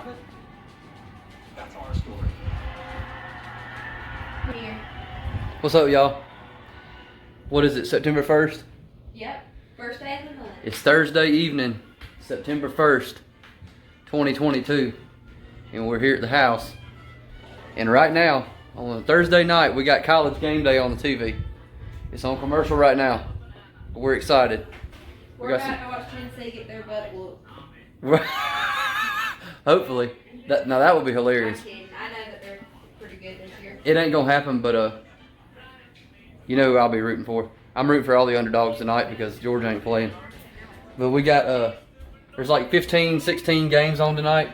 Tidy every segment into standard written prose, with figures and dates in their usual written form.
have it, that's our story. Here. What's up, y'all? What is it, September 1st? Yep. First day of the month. It's Thursday evening, September 1st, 2022. And we're here at the house. And right now, on a Thursday night, we got College Game Day on the TV. It's on commercial right now. We're excited. We're about to watch Tennessee get their butt whooped. Hopefully. That would be hilarious. I'm kidding. I know that they're pretty good this year. It ain't gonna happen, but you know who I'll be rooting for. I'm rooting for all the underdogs tonight because Georgia ain't playing. But we got there's like 15, 16 games on tonight.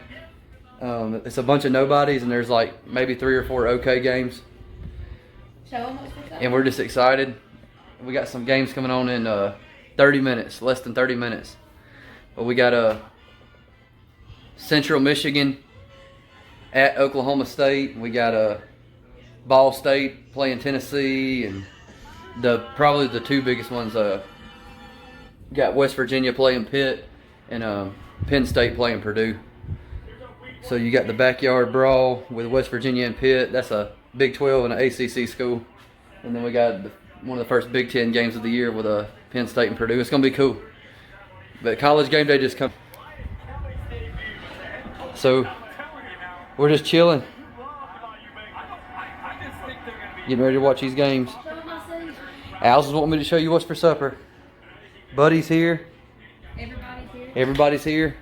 It's a bunch of nobodies, and there's like maybe 3 or 4 okay games. Show them what's up. And we're just excited. We got some games coming on in 30 minutes, less than 30 minutes. But we got Central Michigan at Oklahoma State. We got Ball State playing Tennessee, and probably the two biggest ones. Got West Virginia playing Pitt, and Penn State playing Purdue. So you got the backyard brawl with West Virginia and Pitt. That's a Big 12 and an ACC school. And then we got one of the first Big 10 games of the year with Penn State and Purdue. It's going to be cool. But College Game Day just come. So we're just chilling. Getting ready to watch these games. Allison's wanting me to show you what's for supper. Buddy's here. Everybody's here. Everybody's here.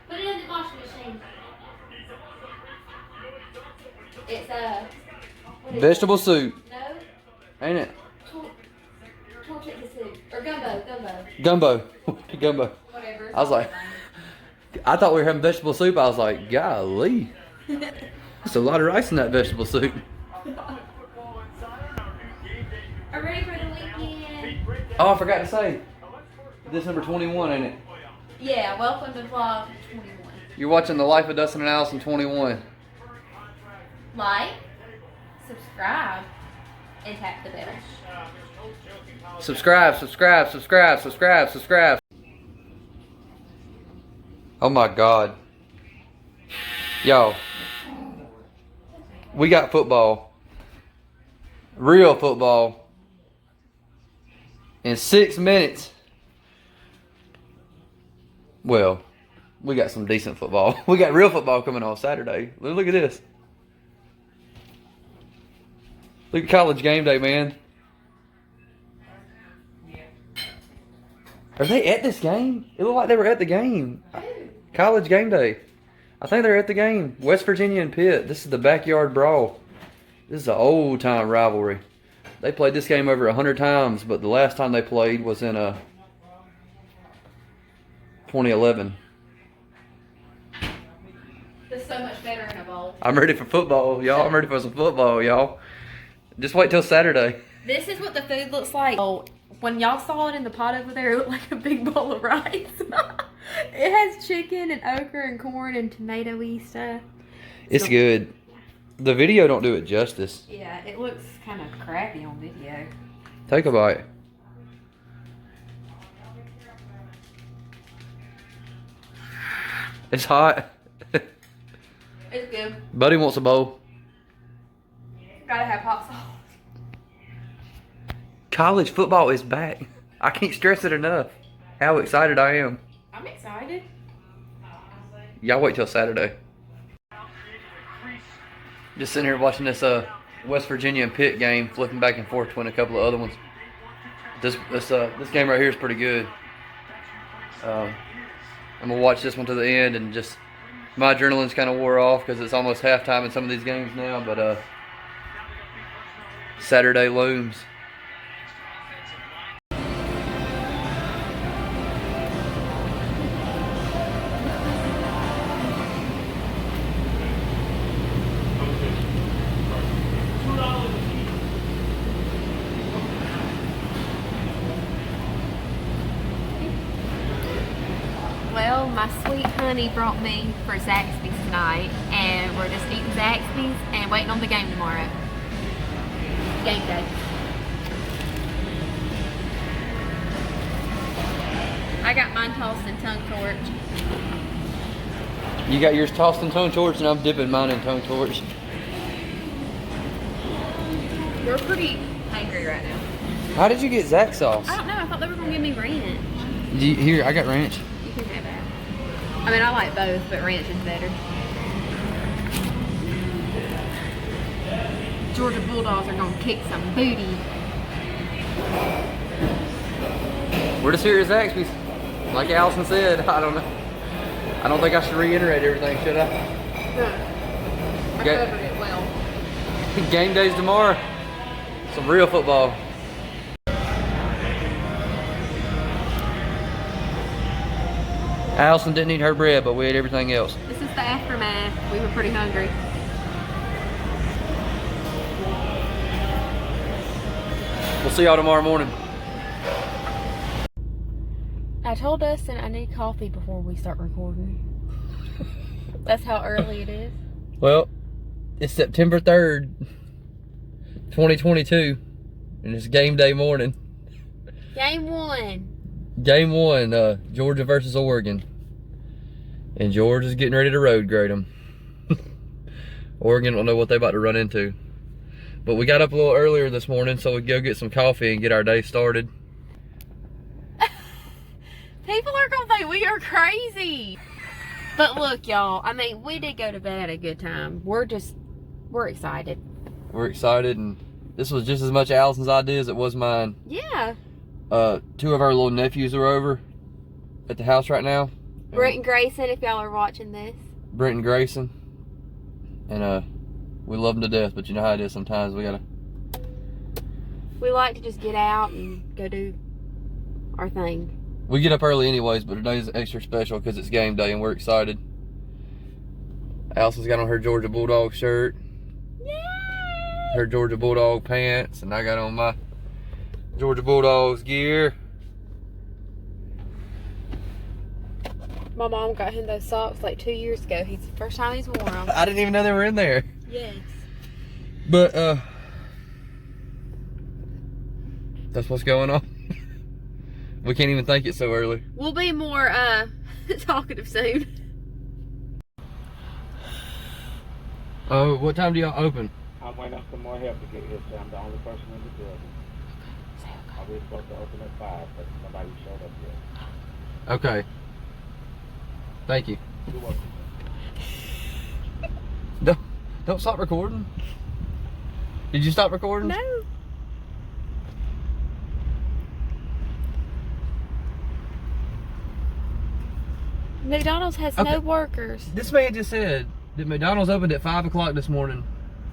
Put it in the washing machine. It's Vegetable soup. No. Ain't it? Chicken soup. Or gumbo. Gumbo. Gumbo. Whatever. I was like, I thought we were having vegetable soup. I was like, golly. There's a lot of rice in that vegetable soup. Are ready for the weekend? Oh, I forgot to say. This number 21, ain't it? Yeah, welcome to vlog 21. You're watching The Life of Dustin and Allison 21. Like, subscribe, and tap the bell. Subscribe. Oh my God. Yo. We got football. Real football. In 6 minutes. Well, we got some decent football. We got real football coming on Saturday. Look at this. Look at College Game Day, man. Are they at this game? It looked like they were at the game. College Game Day. I think they're at the game. West Virginia and Pitt. This is the backyard brawl. This is an old time rivalry. They played this game over 100 times, but the last time they played was in 2011. It's so much better in a bowl. I'm ready for football, y'all. I'm ready for some football, y'all. Just wait till Saturday. This is what the food looks like. Oh, when y'all saw it in the pot over there, it looked like a big bowl of rice. It has chicken and okra and corn and tomato-y stuff. It's good. The video don't do it justice. Yeah, it looks kind of crappy on video. Take a bite. It's hot. It's good. Buddy wants a bowl. Gotta have hot sauce. College football is back. I can't stress it enough how excited I am. I'm excited. Y'all wait till Saturday. Just sitting here watching this West Virginia and Pitt game, flipping back and forth between a couple of other ones. This game right here is pretty good. I'm gonna watch this one to the end, and just my adrenaline's kind of wore off because it's almost halftime in some of these games now. But Saturday looms. Well, my sweet honey brought me for Zaxby's tonight, and we're just eating Zaxby's and waiting on the game tomorrow. Game day. I I got mine tossed in tongue torch. You got yours tossed in tongue torch, and I'm dipping mine in tongue torch. We're pretty hungry right now. How did you get Zach sauce? I don't know. I thought they were gonna give me ranch. Here, I got ranch. You can have that. I mean, I like both, but ranch is better. Georgia Bulldogs are gonna kick some booty. We're just here at Zaxby's. Like Allison said, I don't know. I don't think I should reiterate everything, should I? No. I covered it well. Game days tomorrow. Some real football. Allison didn't eat her bread, but we ate everything else. This is the aftermath. We were pretty hungry. We'll see y'all tomorrow morning. I told Dustin I need coffee before we start recording. That's how early it is. Well, it's September 3rd, 2022, and it's game day morning. Game one. Game one, Georgia versus Oregon. And Georgia's getting ready to road grade them. Oregon don't know what they about to run into. But we got up a little earlier this morning so we could go get some coffee and get our day started. People are gonna think we are crazy. But look, y'all, I mean, we did go to bed at a good time. We're excited. We're excited, and this was just as much Allison's idea as it was mine. Yeah. Two of our little nephews are over at the house right now. Brent and Grayson, if y'all are watching this. Brent and Grayson. And we love them to death, but you know how it is sometimes. We like to just get out and go do our thing. We get up early anyways, but today's extra special because it's game day and we're excited. Allison's got on her Georgia Bulldog shirt. Yay! Her Georgia Bulldog pants, and I got on my Georgia Bulldogs gear. My mom got him those socks like 2 years ago. It's the first time he's worn them. I didn't even know they were in there. Yes. But that's what's going on. We can't even think it so early. We'll be more talkative soon. Oh, what time do y'all open? I'm waiting on some more help to get here, so I'm the only person in the building. I was supposed to open at 5, but nobody showed up yet. Okay. Thank you. You're welcome. Don't stop recording. Did you stop recording? No. McDonald's has no workers. This man just said that McDonald's opened at 5 o'clock this morning.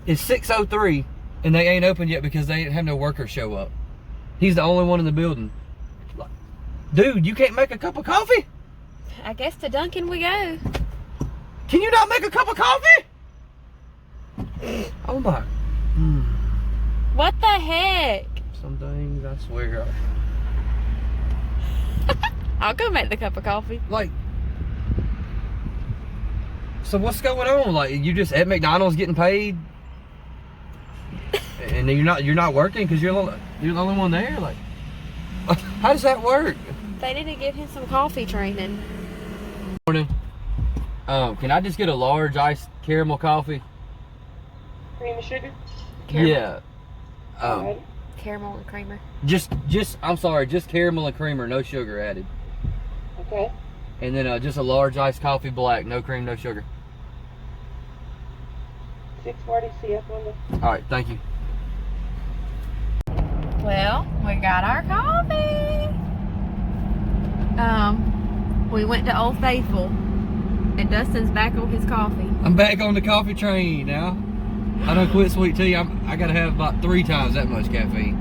It's 6:03 and they ain't open yet because they didn't have no workers show up. He's the only one in the building. Dude, you can't make a cup of coffee? I guess to Dunkin' we go. Can you not make a cup of coffee? Oh my. What the heck? Some things, I swear. I'll go make the cup of coffee. Like, so what's going on? Like, you just at McDonald's getting paid, and you're not working because you're the only one there. Like, how does that work? They need to give him some coffee training. Morning. Can I just get a large iced caramel coffee? Cream and sugar? Yeah. Caramel and creamer. Just I'm sorry, just caramel and creamer, no sugar added. Okay. And then just a large iced coffee black, no cream, no sugar. 640 CF window. All right, thank you. Well, we got our coffee. We went to Old Faithful, and Dustin's back on his coffee. I'm back on the coffee train now. I don't quit sweet tea. I gotta have about 3 times that much caffeine.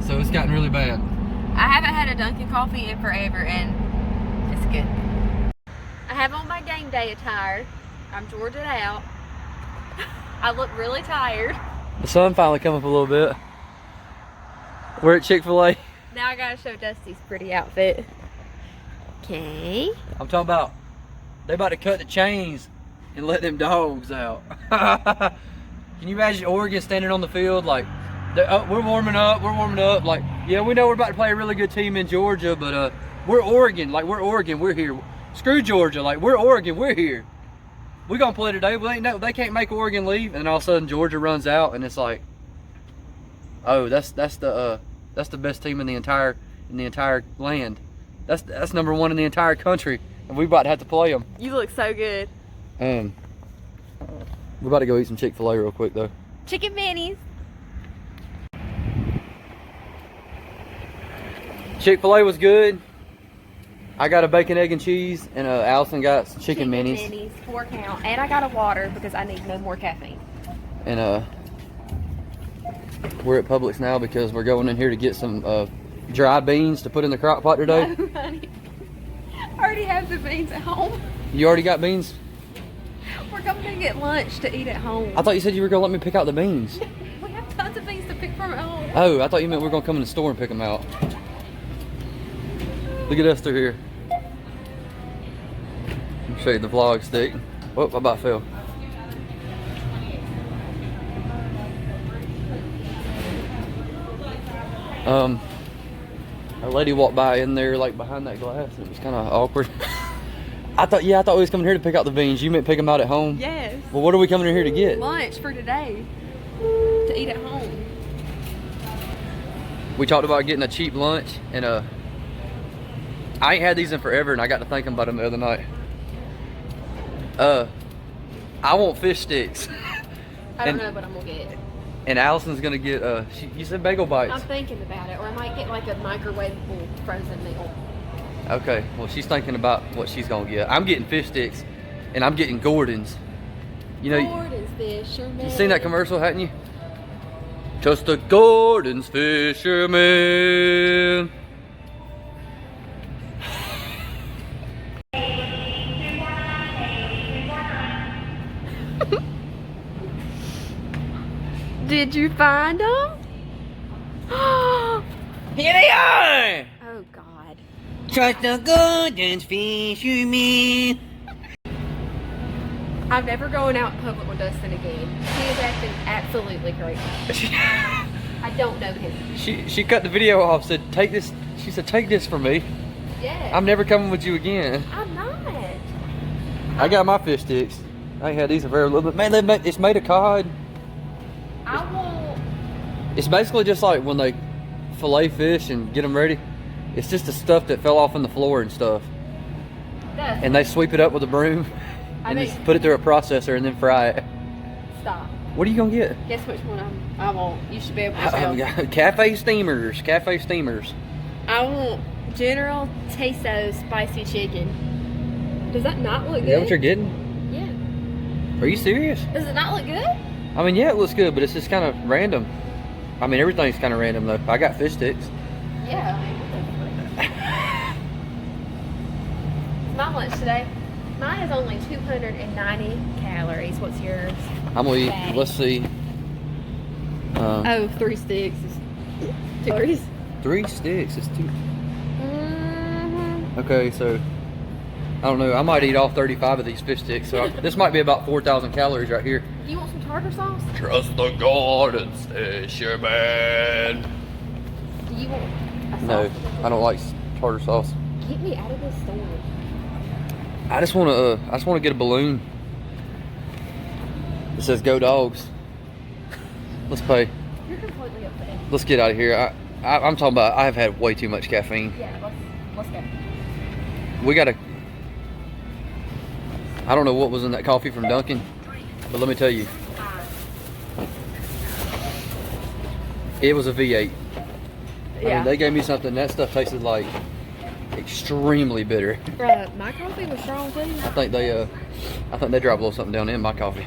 So it's gotten really bad. I haven't had a Dunkin' coffee in forever, and it's good. I have on my game day attire. I'm Georgia'd out. I look really tired. The sun finally come up a little bit. We're at Chick-fil-A. Now I gotta show Dusty's pretty outfit. Okay. I'm talking about, they about to cut the chains and let them dogs out. Can you imagine Oregon standing on the field like, we're warming up, like, yeah, we know we're about to play a really good team in Georgia, but We're Oregon. Like, we're Oregon. We're here. Screw Georgia. Like, we're Oregon. We're here. We're going to play today. They can't make Oregon leave. And all of a sudden, Georgia runs out. And it's like, oh, that's the best team in the entire land. That's #1 in the entire country. And we about to have to play them. You look so good. We're about to go eat some Chick-fil-A real quick, though. Chicken minis. Chick-fil-A was good. I got a bacon, egg, and cheese, and Allison got some chicken minis. 4 count. And I got a water because I need no more caffeine. And we're at Publix now because we're going in here to get some dry beans to put in the crock pot today. No, honey. I already have the beans at home. You already got beans? We're going to get lunch to eat at home. I thought you said you were going to let me pick out the beans. We have tons of beans to pick from at home. Oh, I thought you meant we were going to come in the store and pick them out. Look at us through here. Let me show you the vlog stick. Oh, I about fell. A lady walked by in there, like behind that glass, and it was kind of awkward. I thought we was coming here to pick out the beans. You meant pick them out at home? Yes. Well, what are we coming in here to get? Lunch for today to eat at home. We talked about getting a cheap lunch, and I ain't had these in forever, and I got to thinking about them the other night. I want fish sticks. I don't know what I'm gonna get. And Allison's gonna get you said bagel bites. I'm thinking about it, or I might get like a microwavable frozen meal. Okay, well, she's thinking about what she's gonna get. I'm getting fish sticks, and I'm getting Gordon's. You know, Gordon's fisherman. You seen that commercial, hadn't you? Just a Gordon's fisherman. Did you find them? Here they are! Oh God. Just a Gordon's fisherman. I'm never going out in public with Dustin again. He is acting absolutely crazy. I don't know him. She cut the video off, said take this. She said take this from me. Yes. I'm never coming with you again. I'm not. I got my fish sticks. I ain't had these in a very little bit. Man, it's made of cod. I won't. It's basically just like when they fillet fish and get them ready. It's just the stuff that fell off on the floor and stuff. Dustin. And they sweep it up with a broom and just put it through a processor and then fry it. Stop. What are you gonna get? Guess which one I want. You should be able to tell. Cafe steamers. Cafe steamers. I want General Tasto spicy chicken. Does that not look good? Is that what you're getting? Yeah. Are you serious? Does it not look good? I mean, yeah, it looks good, but it's just kind of random. I mean, everything's kind of random though. I got fish sticks. Yeah. My lunch today. Mine is only 290 calories. What's yours? I'm gonna eat. Let's see. Oh, 3 sticks is 2 calories. 3 sticks is 2. Mm-hmm. Okay, so I don't know. I might eat all 35 of these fish sticks. So this might be about 4,000 calories right here. Do you want some tartar sauce? Trust the Gordon's fisherman. Do you want a sauce? No, I don't like tartar sauce. Get me out of this store. I just want to get a balloon. It says "Go Dogs." Let's pay. You're completely upset. Let's get out of here. I'm talking about. I have had way too much caffeine. Yeah, let's go. We gotta. I don't know what was in that coffee from Dunkin', but let me tell you, it was a V8. Yeah. I mean, they gave me something. That stuff tasted like extremely bitter. My coffee was strong too. I think they dropped a little something down in my coffee.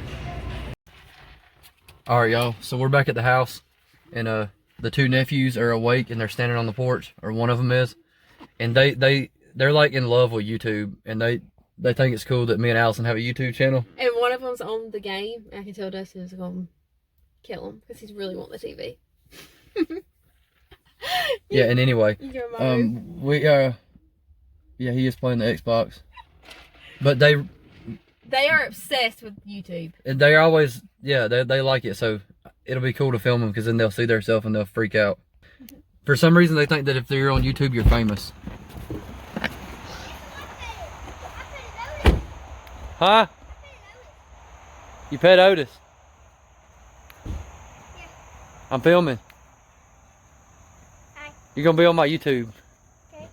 All right, y'all. So we're back at the house, and the 2 nephews are awake and they're standing on the porch, or one of them is, and they're like in love with YouTube, and they think it's cool that me and Allison have a YouTube channel. And one of them's on the game. I can tell Dustin is going to kill him because he's really wanting the TV. Yeah, and anyway, yeah, he is playing the Xbox, but they are obsessed with YouTube. They always, yeah, they like it, so it'll be cool to film them because then they'll see themselves and they'll freak out. For some reason, they think that if they're on YouTube, you're famous. Huh? You pet Otis? I'm filming. Hi. You're gonna be on my YouTube. Okay.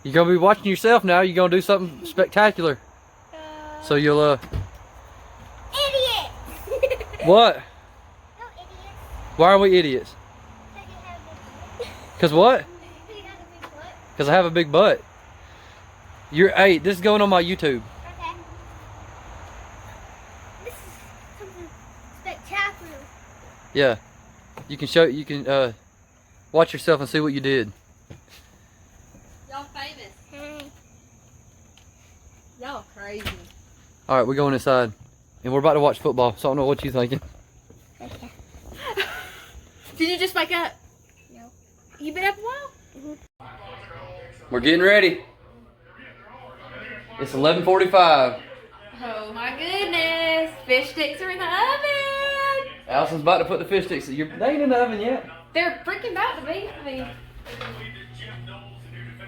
You're gonna be watching yourself now. You're gonna do something spectacular. So you'll Idiot! what? No, idiot. Why are we idiots? Because you have a big Cause what? butt. You have a big butt. Cause I have a big butt. Hey, this is going on my YouTube. Okay. This is something spectacular. Yeah. You can watch yourself and see what you did. Y'all famous. Hey. Y'all crazy. Alright, we're going inside. And we're about to watch football, so I don't know what you're thinking. Did you just wake up? No. You been up a while? We're getting ready. It's 11:45. Oh my goodness. Fish sticks are in the oven. Allison's about to put the fish sticks. They ain't in the oven yet. They're freaking about to be. I mean,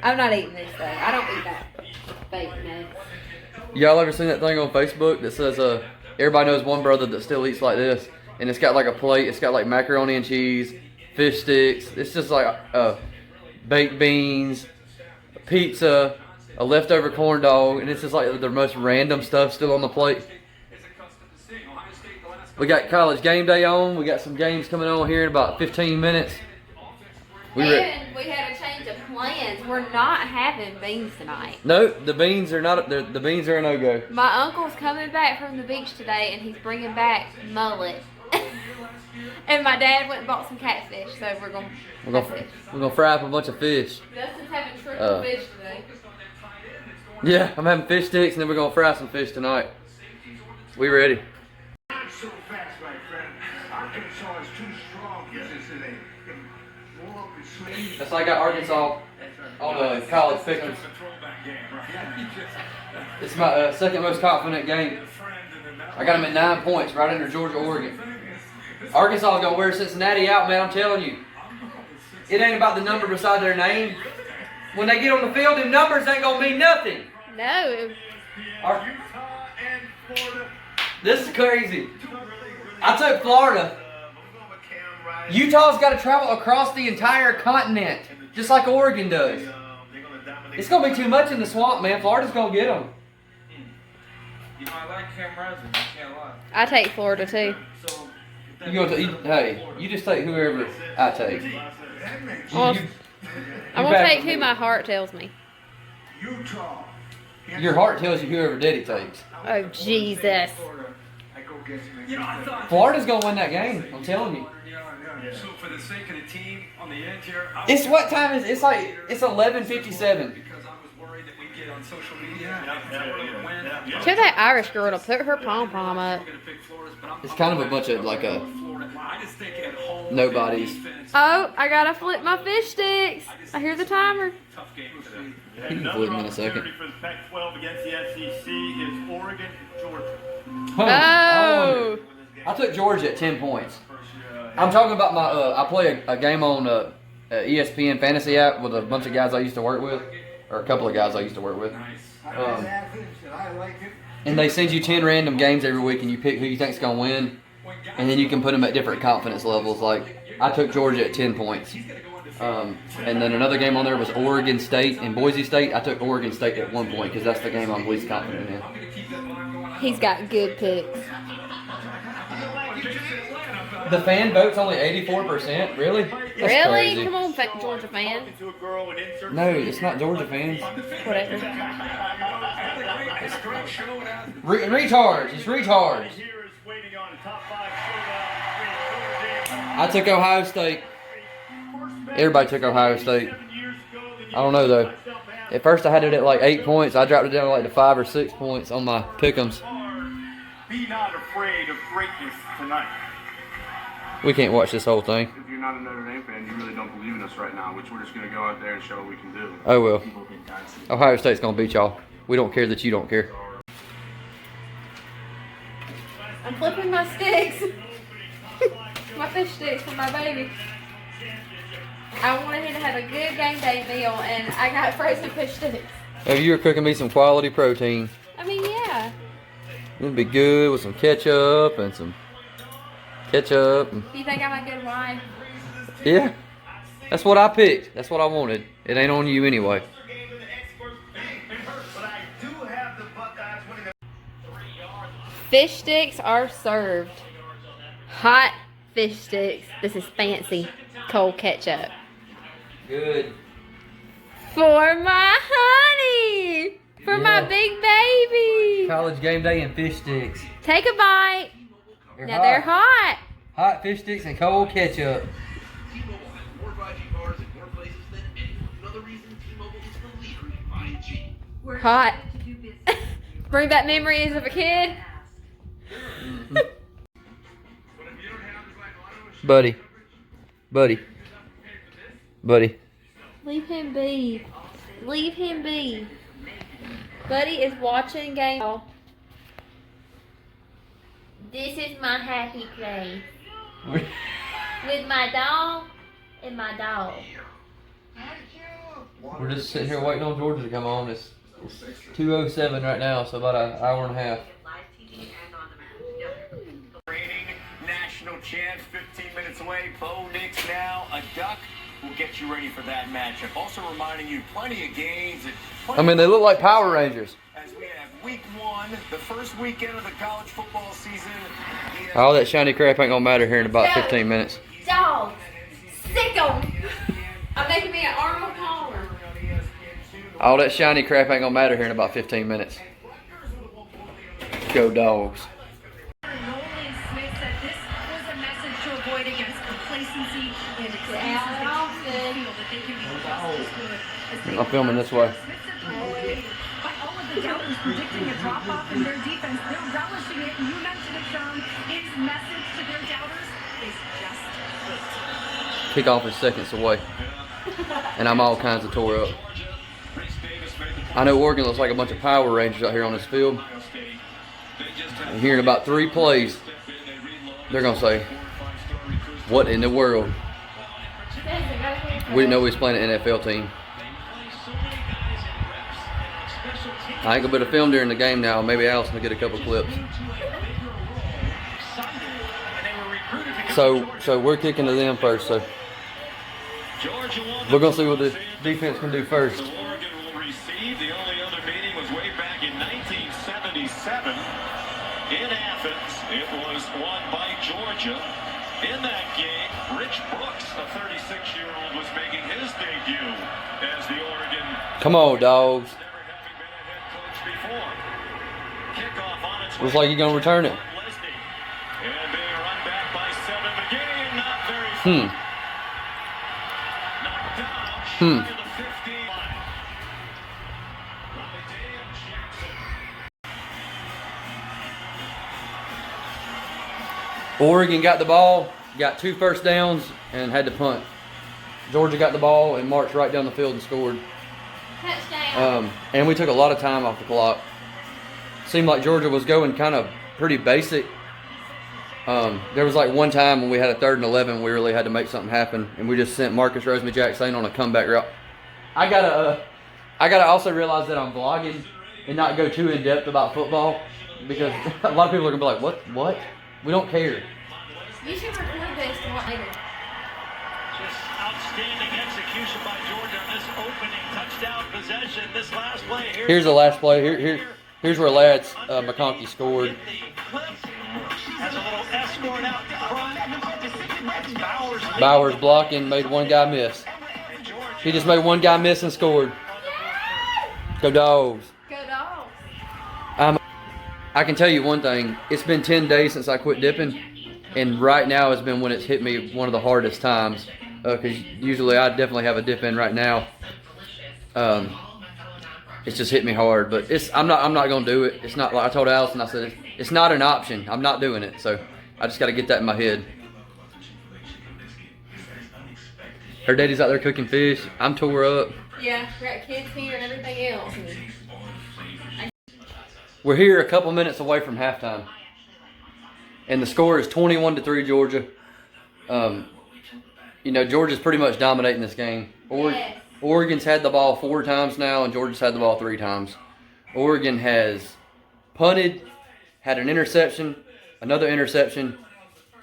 I'm not eating this though. I don't eat that fake nuts. Y'all ever seen that thing on Facebook that says everybody knows one brother that still eats like this, and it's got like a plate, it's got like macaroni and cheese, fish sticks, it's just like baked beans, pizza, a leftover corn dog, and it's just like the most random stuff still on the plate. We got college game day on. We got some games coming on here in about 15 minutes. And we had a change of plans. We're not having beans tonight. No, the beans are not. The beans are a no-go. My uncle's coming back from the beach today, and he's bringing back mullet. And my dad went and bought some catfish, so we're gonna fry up a bunch of fish. Dustin's having triple fish today. Yeah, I'm having fish sticks, and then we're gonna fry some fish tonight. We ready? Not so fast, my friend. Arkansas is too strong for this today. Roll up your sleeves. That's like I got Arkansas on the college pick'ems. It's my second most confident game. I got them at 9 points, right under Georgia, Oregon. Arkansas is gonna wear Cincinnati out, man. I'm telling you. It ain't about the number beside their name. When they get on the field, them numbers ain't gonna mean nothing. No. This is crazy. I took Florida. Utah's got to travel across the entire continent, just like Oregon does. It's going to be too much in the swamp, man. Florida's going to get them. You know, I like Cam Rising, I can't lie. I take Florida too. Hey, you just take whoever I take. I'm gonna take who my heart tells me. Utah. Your heart tells you whoever Daddy takes. Oh Jesus! Florida's going to win that game. I'm telling you. So for the sake of the team on the end here, It's what time is it? It's 11:57. because I was worried that we'd get on social media. Tell that Irish girl to put her pom pom up. It's kind of a bunch of like nobodies. Oh, I gotta flip my fish sticks. I hear the timer. You can flip them in a second. For the Pac-12 against the SEC is Oregon, Georgia. Oh. I took Georgia at 10 points. I'm talking about my. I play a game on ESPN Fantasy app with a bunch of guys I used to work with, or a couple of guys I used to work with. And they send you 10 random games every week, and you pick who you think's gonna win, and then you can put them at different confidence levels. Like I took Georgia at 10 points. And then another game on there was Oregon State and Boise State. I took Oregon State at 1 point because that's the game I'm least confident in. He's got good picks. The fan vote's only 84%. Really? That's Really? crazy. Come on, Georgia fan. No, it's not Georgia fans. Whatever. Retards. It's retards. I took Ohio State. Everybody took Ohio State. I don't know though. At first I had it at like 8 points. I dropped it down to like to 5 or 6 points on my pick'ems. Be not afraid of greatness tonight. We can't watch this whole thing. If you're not a Notre Dame fan, you really don't believe in us right now, which we're just going to go out there and show what we can do. Oh well. Ohio State's going to beat y'all. We don't care that you don't care. I'm flipping my sticks. My fish sticks for my baby. I wanted him to have have a good game day meal, and I got frozen fish sticks. If you were cooking me some quality protein, I mean, yeah. it'd be good with some ketchup and some ketchup. And, You think I'm a good wife? yeah, that's what I picked. That's what I wanted. It ain't on you anyway. Fish sticks are served. Hot fish sticks. This is fancy cold ketchup. Good. For my honey. For my Yeah. big baby. College game day and fish sticks. Take a bite. Now they're hot. Hot fish sticks and cold ketchup. T-Mobile has more 5G cars in more places than anyone. Another reason T-Mobile is the leader in 5G. Hot. Bring back memories of a kid. Buddy. Buddy. Buddy. Leave him be. Leave him be. Buddy is watching game. This is my happy place. With my dog and my dog. We're just sitting here waiting on Georgia to come on. It's 2:07 right now, so about an hour and a half. Reigning national champs, 15 minutes away. Bo Nix now, a duck. Will get you ready for that matchup. Also reminding you, plenty of games. I mean, they look like Power Rangers. As we have week 1, the first weekend of the college football season. All that shiny crap ain't gonna matter here in about 15 minutes. Dog. Sick 'em. I'm making me an Arnold Palmer. All that shiny crap ain't gonna matter here in about 15 minutes. Go Dogs. Nolan Smith said this was a message to avoid against complacency and excuses that they can be just as good as they I'm filming this way. Smith said by all of the doubters predicting a drop-off in their defense, they're relishing it. You mentioned it, Sean. His message to their doubters is just wait. Kickoff is seconds away. And I'm all kinds of tore up. I know Oregon looks like a bunch of Power Rangers out here on this field. And here in about 3 plays, they're going to say, what in the world? We didn't know we was playing an NFL team. I ain't going to be able to film during the game now. Maybe Allison will get a couple clips. So we're kicking to them first. So we're going to see what the defense can do first. Oregon will receive. The only other meeting was way back in 1977 in Athens. It was won by Georgia. In that game, Rich Brooks, a 36-year-old, was making his debut as the Oregon. Come on, Dogs. Never having been a head coach before. Kickoff on its way. Looks like you're going to return it. And they run back by 7. The game not very far. Knocked down. To the 15 line. Dan Jackson. Oregon got the ball, got 2 first downs, and had to punt. Georgia got the ball and marched right down the field and scored. Touchdown. And we took a lot of time off the clock. Seemed like Georgia was going kind of pretty basic. There was like one time when we had a 3rd and 11, we really had to make something happen, and we just sent Marcus Rosemary-Jackson on a comeback route. I gotta also realize that I'm vlogging and not go too in depth about football, because a lot of people are gonna be like, what? We don't care. You should record this later. Just outstanding execution by Georgia on this opening touchdown possession. This last play. Here's the last play. Here's where Lads McConkey scored. Has a little escort out front. Bowers blocking, made one guy miss. He just made one guy miss and scored. Go Dogs. Go Dogs. I can tell you one thing. It's been 10 days since I quit dipping, and right now has been when it's hit me one of the hardest times. Because usually I definitely have a dip in right now. It's just hit me hard, but I'm not gonna do it. It's not like I told Allison. I said it's not an option. I'm not doing it. So I just got to get that in my head. Her daddy's out there cooking fish. I'm tore up. Yeah, we got kids here and everything else. We're here a couple minutes away from halftime, and the score is 21-3 Georgia. Georgia's pretty much dominating this game. Yes. Oregon's had the ball 4 times now, and Georgia's had the ball 3 times. Oregon has punted, had an interception, another interception.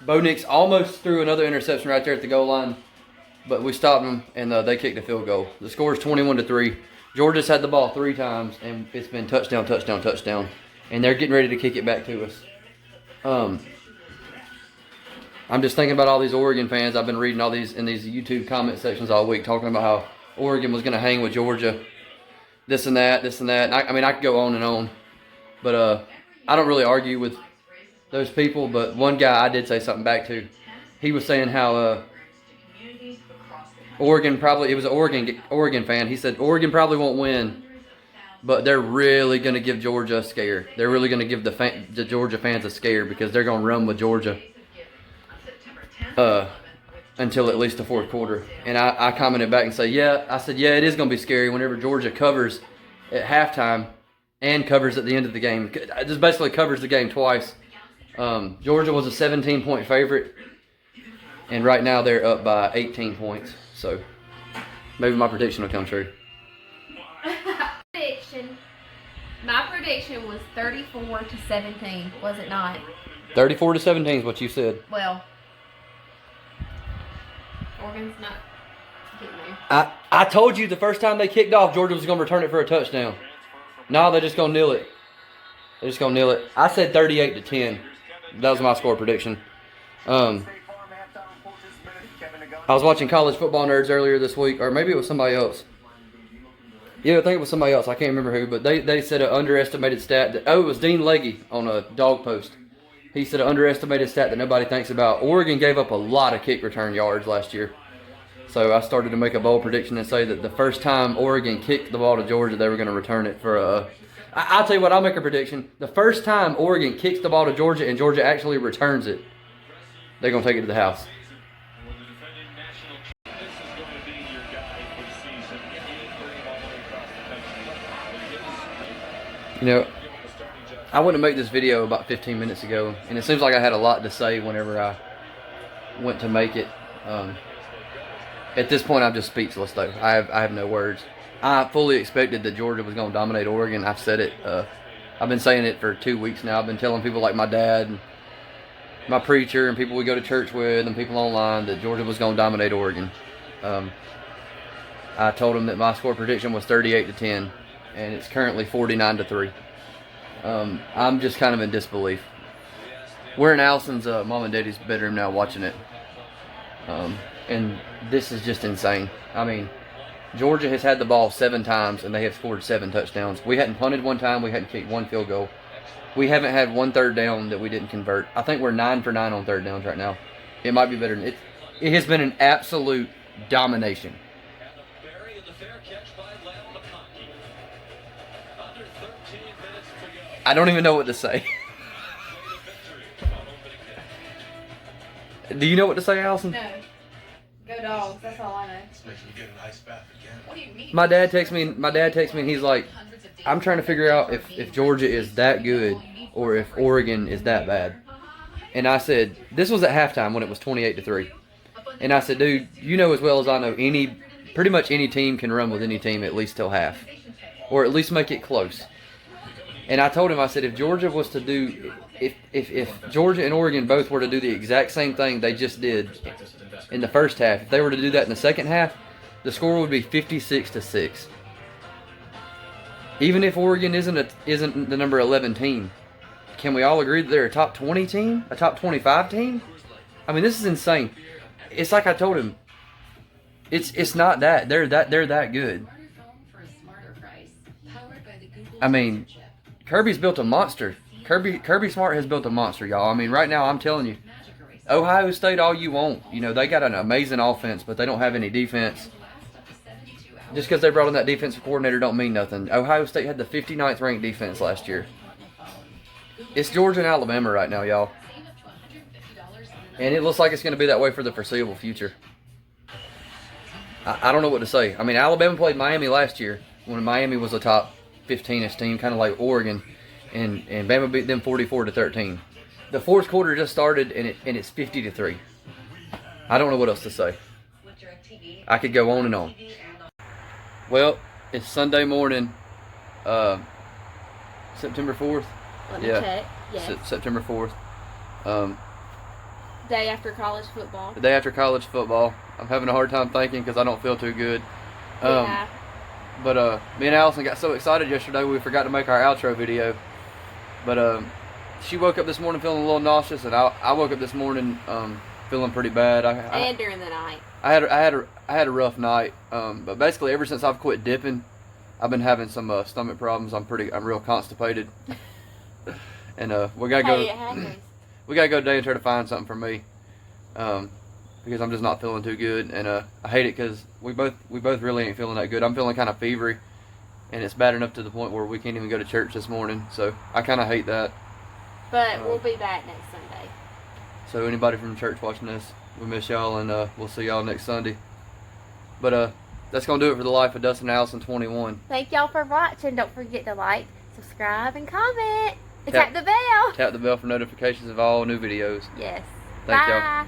Bo Nix almost threw another interception right there at the goal line, but we stopped them, and they kicked a field goal. The score is 21-3. Georgia's had the ball 3 times, and it's been touchdown, touchdown, touchdown. And they're getting ready to kick it back to us. I'm just thinking about all these Oregon fans. I've been reading all these in these YouTube comment sections all week talking about how Oregon was going to hang with Georgia. This and that, this and that. And I mean, I could go on and on. But I don't really argue with those people. But one guy I did say something back to. He was saying how Oregon probably, it was an Oregon fan. He said Oregon probably won't win, but they're really going to give Georgia a scare. They're really going to give the Georgia fans a scare because they're going to run with Georgia until at least the 4th quarter. And I commented back and say, yeah, I said, yeah, it is going to be scary whenever Georgia covers at halftime and covers at the end of the game. It just basically covers the game twice. Georgia was a 17-point favorite, and right now they're up by 18 points. So maybe my prediction will come true. My prediction was 34-17, was it not? 34-17 is what you said. Well, Oregon's not getting there. I told you the first time they kicked off, Georgia was going to return it for a touchdown. No, they're just going to kneel it. They're just going to kneel it. I said 38-10. That was my score prediction. I was watching College Football Nerds earlier this week, or maybe it was somebody else. Yeah, I think it was somebody else. I can't remember who, but they said an underestimated stat. It was Dean Legge on a dog post. He said an underestimated stat that nobody thinks about. Oregon gave up a lot of kick return yards last year. So I started to make a bold prediction and say that the first time Oregon kicked the ball to Georgia, they were going to return it for a... I'll tell you what, I'll make a prediction. The first time Oregon kicks the ball to Georgia and Georgia actually returns it, they're going to take it to the house. You know, I went to make this video about 15 minutes ago, and it seems like I had a lot to say whenever I went to make it. At this point, I'm just speechless, though. I have no words. I fully expected that Georgia was going to dominate Oregon. I've said it. I've been saying it for 2 weeks now. I've been telling people like my dad, and my preacher, and people we go to church with, and people online that Georgia was going to dominate Oregon. I told them that my score prediction was 38-10. And it's currently 49-3. I'm just kind of in disbelief. We're in Allison's mom and daddy's bedroom now watching it. And this is just insane. I mean, Georgia has had the ball 7 times, and they have scored 7 touchdowns. We hadn't punted 1 time. We hadn't kicked 1 field goal. We haven't had 1 third down that we didn't convert. I think we're 9 for 9 on third downs right now. It might be better than it. It has been an absolute domination. I don't even know what to say. Do you know what to say, Allison? No. Go Dogs. That's all I know. What do you mean? My dad texts me and he's like, I'm trying to figure out if Georgia is that good or if Oregon is that bad. And I said, this was at halftime when it was 28-3. And I said, dude, you know as well as I know, pretty much any team can run with any team at least till half. Or at least make it close. And I told him, I said, if Georgia was to do, if Georgia and Oregon both were to do the exact same thing they just did in the first half, if they were to do that in the second half, the score would be 56-6. Even if Oregon isn't the number 11 team, can we all agree that they're a top 20 team, a top 25 team? I mean, this is insane. It's like I told him. It's not that they're that good. I mean, Kirby's built a monster. Kirby Smart has built a monster, y'all. I mean, right now, I'm telling you, Ohio State, all you want. You know, they got an amazing offense, but they don't have any defense. Just because they brought in that defensive coordinator don't mean nothing. Ohio State had the 59th ranked defense last year. It's Georgia and Alabama right now, y'all. And it looks like it's going to be that way for the foreseeable future. I don't know what to say. I mean, Alabama played Miami last year when Miami was a top 15-ish team, kind of like Oregon, and Bama beat them 44-13. The fourth quarter just started, and it's 50-3. I don't know what else to say. I could go on and on. Well, it's Sunday morning, September 4th. Let me check. Yes. September 4th. Day after college football. The day after college football. I'm having a hard time thinking because I don't feel too good. Yeah. But me and Allison got so excited yesterday we forgot to make our outro video. But she woke up this morning feeling a little nauseous, and I woke up this morning feeling pretty bad. And during the night. I had a rough night. But basically ever since I've quit dipping, I've been having some stomach problems. I'm real constipated. And we gotta go. Hey, it happens. We gotta go today and try to find something for me, because I'm just not feeling too good, and I hate it because we both really ain't feeling that good. I'm feeling kind of fevery, and it's bad enough to the point where we can't even go to church this morning. So I kind of hate that. But we'll be back next Sunday. So anybody from church watching this, we miss y'all, and we'll see y'all next Sunday. But that's gonna do it for the life of Dustin and Allison 21. Thank y'all for watching. Don't forget to like, subscribe, and comment. And tap the bell. Tap the bell for notifications of all new videos. Yes. Thank Bye. y'all.